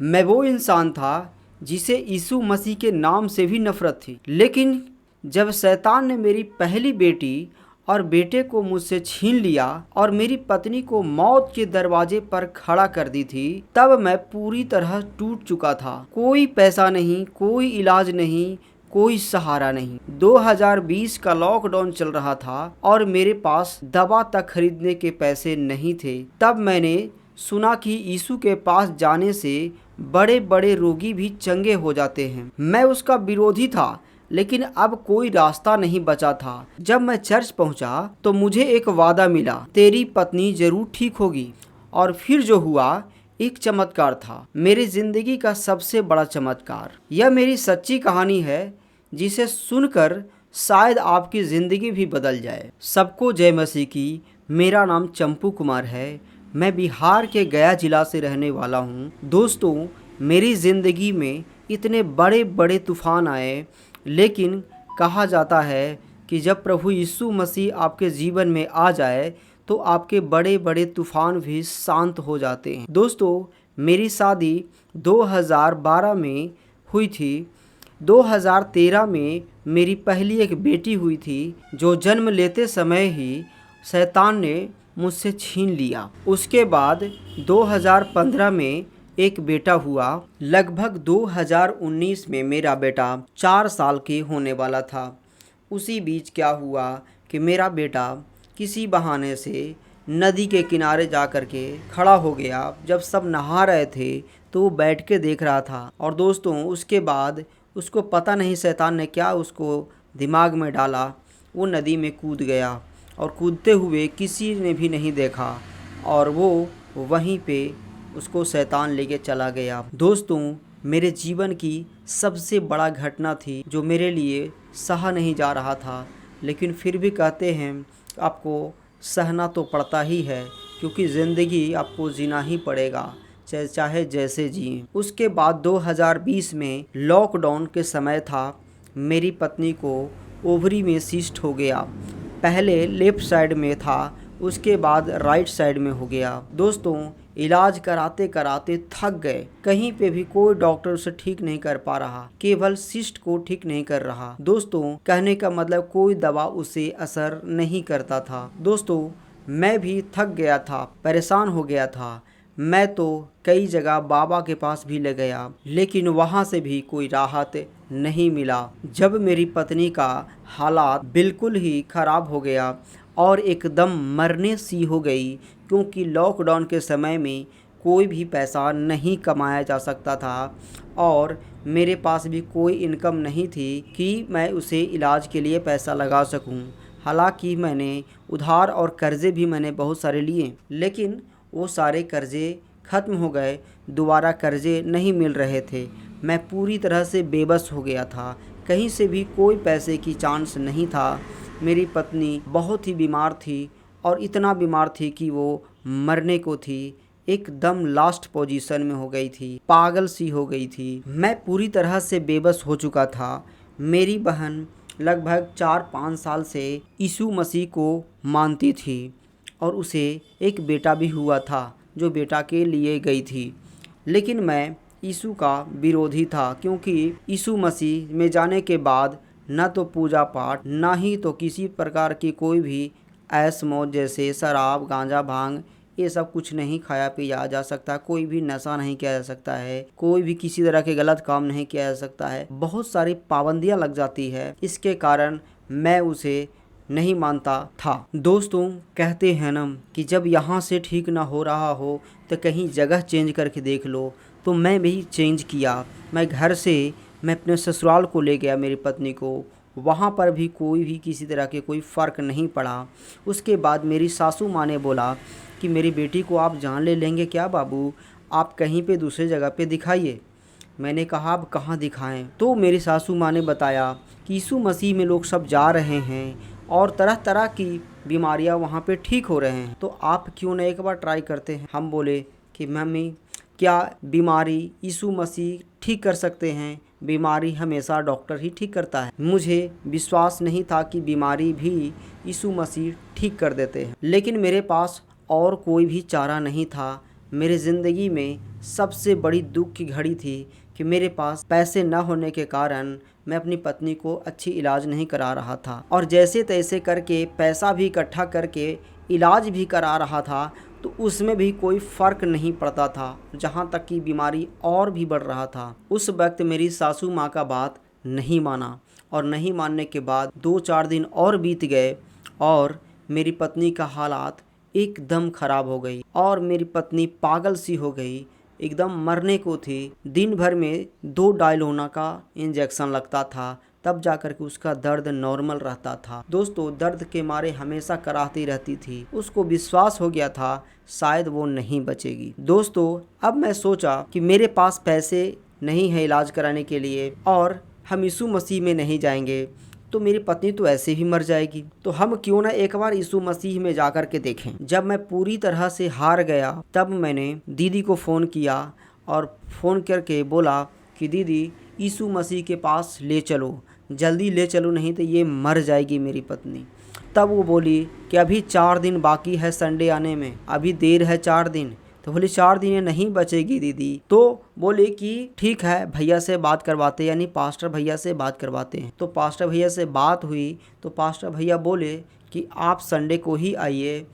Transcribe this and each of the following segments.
मैं वो इंसान था जिसे यीशु मसीह के नाम से भी नफरत थी। लेकिन जब शैतान ने मेरी पहली बेटी और बेटे को मुझसे छीन लिया और मेरी पत्नी को मौत के दरवाजे पर खड़ा कर दी थी, तब मैं पूरी तरह टूट चुका था। कोई पैसा नहीं, कोई इलाज नहीं, कोई सहारा नहीं। 2020 का लॉकडाउन चल रहा था और मेरे पास दवा तक खरीदने के पैसे नहीं थे। तब मैंने सुना कि यीशु के पास जाने से बड़े बड़े रोगी भी चंगे हो जाते हैं। मैं उसका विरोधी था, लेकिन अब कोई रास्ता नहीं बचा था। जब मैं चर्च पहुंचा तो मुझे एक वादा मिला, तेरी पत्नी जरूर ठीक होगी। और फिर जो हुआ एक चमत्कार था, मेरी जिंदगी का सबसे बड़ा चमत्कार। यह मेरी सच्ची कहानी है जिसे सुनकर शायद आपकी जिंदगी भी बदल जाए। सबको जय मसीह की। मेरा नाम चंपू कुमार है। मैं बिहार के गया जिला से रहने वाला हूँ। दोस्तों, मेरी ज़िंदगी में इतने बड़े बड़े तूफ़ान आए, लेकिन कहा जाता है कि जब प्रभु यीशु मसीह आपके जीवन में आ जाए तो आपके बड़े बड़े तूफ़ान भी शांत हो जाते हैं। दोस्तों, मेरी शादी 2012 में हुई थी। 2013 में मेरी पहली एक बेटी हुई थी, जो जन्म लेते समय ही शैतान ने मुझसे छीन लिया। उसके बाद 2015 में एक बेटा हुआ। लगभग 2019 में मेरा बेटा 4 साल के होने वाला था। उसी बीच क्या हुआ कि मेरा बेटा किसी बहाने से नदी के किनारे जा कर के खड़ा हो गया। जब सब नहा रहे थे तो वो बैठ के देख रहा था। और दोस्तों, उसके बाद उसको पता नहीं शैतान ने क्या उसको दिमाग में डाला, वो नदी में कूद गया और कूदते हुए किसी ने भी नहीं देखा और वो वहीं पे उसको शैतान लेके चला गया। दोस्तों, मेरे जीवन की सबसे बड़ा घटना थी जो मेरे लिए सहा नहीं जा रहा था, लेकिन फिर भी कहते हैं आपको सहना तो पड़ता ही है, क्योंकि ज़िंदगी आपको जीना ही पड़ेगा, चाहे जैसे जिए। उसके बाद 2020 में लॉकडाउन के समय था। मेरी पत्नी को ओवरी में सिस्ट हो गया। पहले लेफ़्ट साइड में था, उसके बाद राइट साइड में हो गया। दोस्तों, इलाज कराते कराते थक गए। कहीं पे भी कोई डॉक्टर उसे ठीक नहीं कर पा रहा, केवल सिस्ट को ठीक नहीं कर रहा। दोस्तों, कहने का मतलब कोई दवा उसे असर नहीं करता था। दोस्तों, मैं भी थक गया था, परेशान हो गया था। मैं तो कई जगह बाबा के पास भी ले गया, लेकिन वहाँ से भी कोई राहत नहीं मिला। जब मेरी पत्नी का हालात बिल्कुल ही ख़राब हो गया और एकदम मरने सी हो गई, क्योंकि लॉकडाउन के समय में कोई भी पैसा नहीं कमाया जा सकता था और मेरे पास भी कोई इनकम नहीं थी कि मैं उसे इलाज के लिए पैसा लगा सकूं। हालांकि मैंने उधार और कर्ज़े भी मैंने बहुत सारे लिए, लेकिन वो सारे कर्ज़े ख़त्म हो गए, दोबारा कर्ज़े नहीं मिल रहे थे। मैं पूरी तरह से बेबस हो गया था, कहीं से भी कोई पैसे की चांस नहीं था। मेरी पत्नी बहुत ही बीमार थी और इतना बीमार थी कि वो मरने को थी, एकदम लास्ट पोजीशन में हो गई थी, पागल सी हो गई थी। मैं पूरी तरह से बेबस हो चुका था। मेरी बहन लगभग 4-5 साल से यीशु मसीह को मानती थी और उसे एक बेटा भी हुआ था जो बेटा के लिए गई थी। लेकिन मैं यीशु का विरोधी था, क्योंकि यीशु मसीह में जाने के बाद न तो पूजा पाठ, ना ही तो किसी प्रकार की कोई भी ऐश मौज जैसे शराब, गांजा, भांग, ये सब कुछ नहीं खाया पिया जा सकता। कोई भी नशा नहीं किया जा सकता है, कोई भी किसी तरह के गलत काम नहीं किया जा सकता है। बहुत सारी पाबंदियां लग जाती है, इसके कारण मैं उसे नहीं मानता था। दोस्तों, कहते हैं ना कि जब यहाँ से ठीक ना हो रहा हो तो कहीं जगह चेंज करके देख लो। तो मैं भी चेंज किया। मैं घर से मैं अपने ससुराल को ले गया मेरी पत्नी को। वहाँ पर भी कोई भी किसी तरह के कोई फ़र्क नहीं पड़ा। उसके बाद मेरी सासू माँ ने बोला कि मेरी बेटी को आप जान ले लेंगे क्या बाबू, आप कहीं पे दूसरे जगह पे दिखाइए। मैंने कहा अब कहाँ दिखाएं? तो मेरी सासू माँ ने बताया कि यीशु मसीह में लोग सब जा रहे हैं और तरह तरह की बीमारियाँ वहाँ पे ठीक हो रहे हैं, तो आप क्यों ना एक बार ट्राई करते हैं। हम बोले कि मम्मी, क्या बीमारी यीशु मसीह ठीक कर सकते हैं? बीमारी हमेशा डॉक्टर ही ठीक करता है। मुझे विश्वास नहीं था कि बीमारी भी यीशु मसीह ठीक कर देते हैं, लेकिन मेरे पास और कोई भी चारा नहीं था। मेरी ज़िंदगी में सबसे बड़ी दुख की घड़ी थी कि मेरे पास पैसे न होने के कारण मैं अपनी पत्नी को अच्छी इलाज नहीं करा रहा था, और जैसे तैसे करके पैसा भी इकट्ठा करके इलाज भी करा रहा था, तो उसमें भी कोई फ़र्क नहीं पड़ता था, जहाँ तक कि बीमारी और भी बढ़ रहा था। उस वक्त मेरी सासू माँ का बात नहीं माना, और नहीं मानने के बाद 2-4 दिन और बीत गए और मेरी पत्नी का हालात एकदम ख़राब हो गई और मेरी पत्नी पागल सी हो गई, एकदम मरने को थी। दिन भर में 2 डायलोना का इंजेक्शन लगता था, तब जाकर के उसका दर्द नॉर्मल रहता था। दोस्तों, दर्द के मारे हमेशा कराहती रहती थी। उसको विश्वास हो गया था शायद वो नहीं बचेगी। दोस्तों, अब मैं सोचा कि मेरे पास पैसे नहीं है इलाज कराने के लिए और हम यीशु मसीह में नहीं जाएंगे तो मेरी पत्नी तो ऐसे ही मर जाएगी, तो हम क्यों ना एक बार यीशु मसीह में जाकर के देखें। जब मैं पूरी तरह से हार गया तब मैंने दीदी को फ़ोन किया और फ़ोन करके बोला कि दीदी यीशु मसीह के पास ले चलो, जल्दी ले चलो, नहीं तो ये मर जाएगी मेरी पत्नी। तब वो बोली कि अभी 4 दिन बाकी है संडे आने में, अभी देर है 4 दिन। तो बोली 4 दिन नहीं बचेगी दीदी। तो बोले कि ठीक है, भैया से बात करवाते, यानी पास्टर भैया से बात करवाते हैं। तो पास्टर भैया से बात हुई तो पास्टर भैया बोले कि आप संडे को ही आइए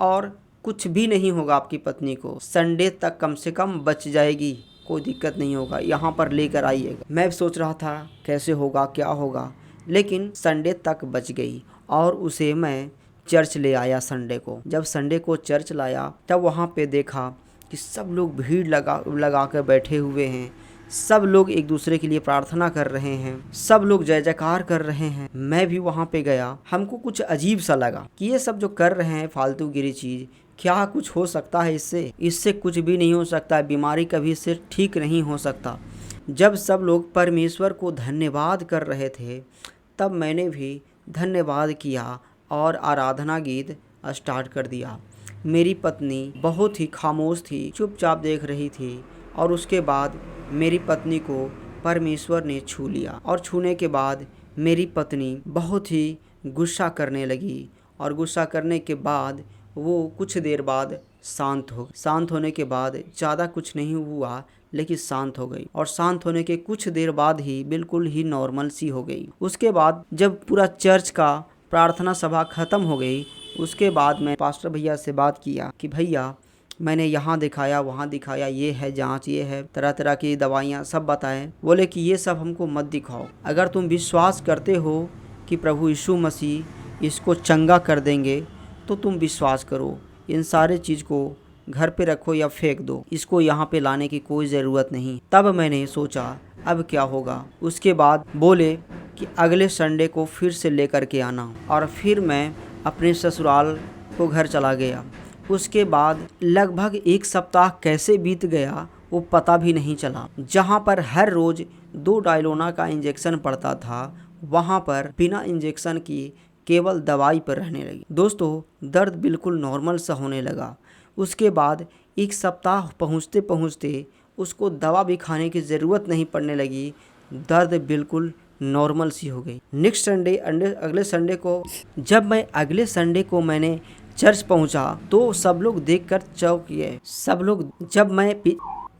और कुछ भी नहीं होगा, आपकी पत्नी को संडे तक कम से कम बच जाएगी, कोई दिक्कत नहीं होगा, यहाँ पर लेकर आइएगा। मैं सोच रहा था कैसे होगा, क्या होगा, लेकिन संडे तक बच गई और उसे मैं चर्च ले आया संडे को। जब संडे को चर्च लाया तब वहाँ पे देखा कि सब लोग भीड़ लगा कर बैठे हुए हैं, सब लोग एक दूसरे के लिए प्रार्थना कर रहे हैं, सब लोग जय जयकार कर रहे हैं। मैं भी वहाँ पे गया, हमको कुछ अजीब सा लगा कि ये सब जो कर रहे हैं फालतू गिरी चीज़, क्या कुछ हो सकता है इससे कुछ भी नहीं हो सकता, बीमारी कभी से ठीक नहीं हो सकता। जब सब लोग परमेश्वर को धन्यवाद कर रहे थे तब मैंने भी धन्यवाद किया और आराधना गीत स्टार्ट कर दिया। मेरी पत्नी बहुत ही खामोश थी, चुपचाप देख रही थी, और उसके बाद मेरी पत्नी को परमेश्वर ने छू लिया, और छूने के बाद मेरी पत्नी बहुत ही गुस्सा करने लगी, और गुस्सा करने के बाद वो कुछ देर बाद शांत होने के बाद ज़्यादा कुछ नहीं हुआ, लेकिन शांत हो गई, और शांत होने के कुछ देर बाद ही बिल्कुल ही नॉर्मल सी हो गई। उसके बाद जब पूरा चर्च का प्रार्थना सभा ख़त्म हो गई, उसके बाद मैं पास्टर भैया से बात किया कि भैया मैंने यहाँ दिखाया, वहाँ दिखाया, ये है जांच, ये है तरह तरह की दवाइयाँ, सब बताएं। बोले कि ये सब हमको मत दिखाओ, अगर तुम विश्वास करते हो कि प्रभु यीशु मसीह इसको चंगा कर देंगे तो तुम विश्वास करो, इन सारे चीज़ को घर पे रखो या फेंक दो, इसको यहाँ पे लाने की कोई ज़रूरत नहीं। तब मैंने सोचा अब क्या होगा। उसके बाद बोले कि अगले संडे को फिर से लेकर के आना, और फिर मैं अपने ससुराल को घर चला गया। उसके बाद लगभग 1 सप्ताह कैसे बीत गया वो पता भी नहीं चला। जहाँ पर हर रोज़ 2 डायलोना का इंजेक्शन पड़ता था, वहाँ पर बिना इंजेक्शन की केवल दवाई पर रहने लगी। दोस्तों, दर्द बिल्कुल नॉर्मल सा होने लगा। उसके बाद 1 सप्ताह पहुँचते पहुँचते उसको दवा भी खाने की ज़रूरत नहीं पड़ने लगी, दर्द बिल्कुल नॉर्मल सी हो गई। नेक्स्ट संडे अगले संडे को जब मैं अगले संडे को मैंने चर्च पहुंचा तो सब लोग देखकर चौंक गए।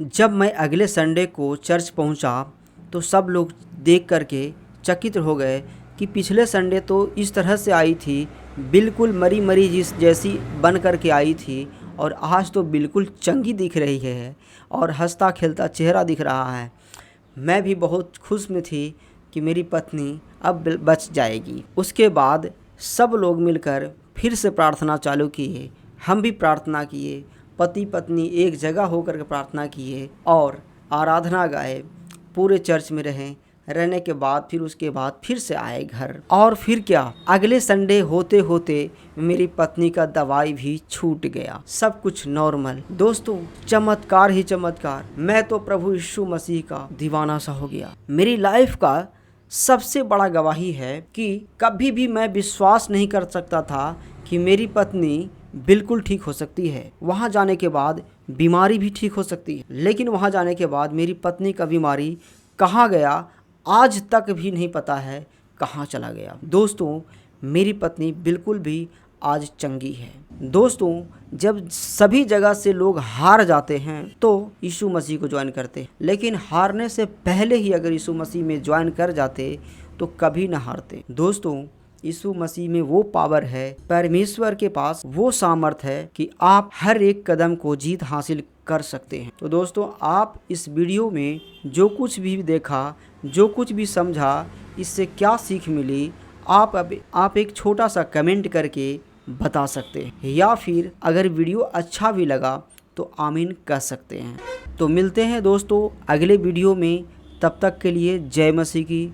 जब मैं अगले संडे को चर्च पहुंचा तो सब लोग देख करके चकित हो गए कि पिछले संडे तो इस तरह से आई थी, बिल्कुल मरी मरी जैसी बन करके आई थी, और आज तो बिल्कुल चंगी दिख रही है और हंसता खेलता चेहरा दिख रहा है। मैं भी बहुत खुश में थी कि मेरी पत्नी अब बच जाएगी। उसके बाद सब लोग मिलकर फिर से प्रार्थना चालू किए, हम भी प्रार्थना किए, पति पत्नी एक जगह होकर के प्रार्थना किए और आराधना गाए, पूरे चर्च में रहने के बाद फिर उसके बाद फिर से आए घर। और फिर क्या, अगले संडे होते होते मेरी पत्नी का दवाई भी छूट गया, सब कुछ नॉर्मल। दोस्तों, चमत्कार ही चमत्कार। मैं तो प्रभु यीशु मसीह का दीवाना सा हो गया। मेरी लाइफ का सबसे बड़ा गवाही है कि कभी भी मैं विश्वास नहीं कर सकता था कि मेरी पत्नी बिल्कुल ठीक हो सकती है, वहाँ जाने के बाद बीमारी भी ठीक हो सकती है, लेकिन वहाँ जाने के बाद मेरी पत्नी का बीमारी कहाँ गया आज तक भी नहीं पता है, कहाँ चला गया। दोस्तों, मेरी पत्नी बिल्कुल भी आज चंगी है। दोस्तों, जब सभी जगह से लोग हार जाते हैं तो यीशु मसीह को ज्वाइन करते हैं, लेकिन हारने से पहले ही अगर यीशु मसीह में ज्वाइन कर जाते तो कभी ना हारते। दोस्तों, यीशु मसीह में वो पावर है, परमेश्वर के पास वो सामर्थ है कि आप हर एक कदम को जीत हासिल कर सकते हैं। तो दोस्तों, आप इस वीडियो में जो कुछ भी देखा, जो कुछ भी समझा, इससे क्या सीख मिली, आप एक छोटा सा कमेंट करके बता सकते हैं, या फिर अगर वीडियो अच्छा भी लगा तो आमीन कह सकते हैं। तो मिलते हैं दोस्तों अगले वीडियो में, तब तक के लिए जय मसीह की।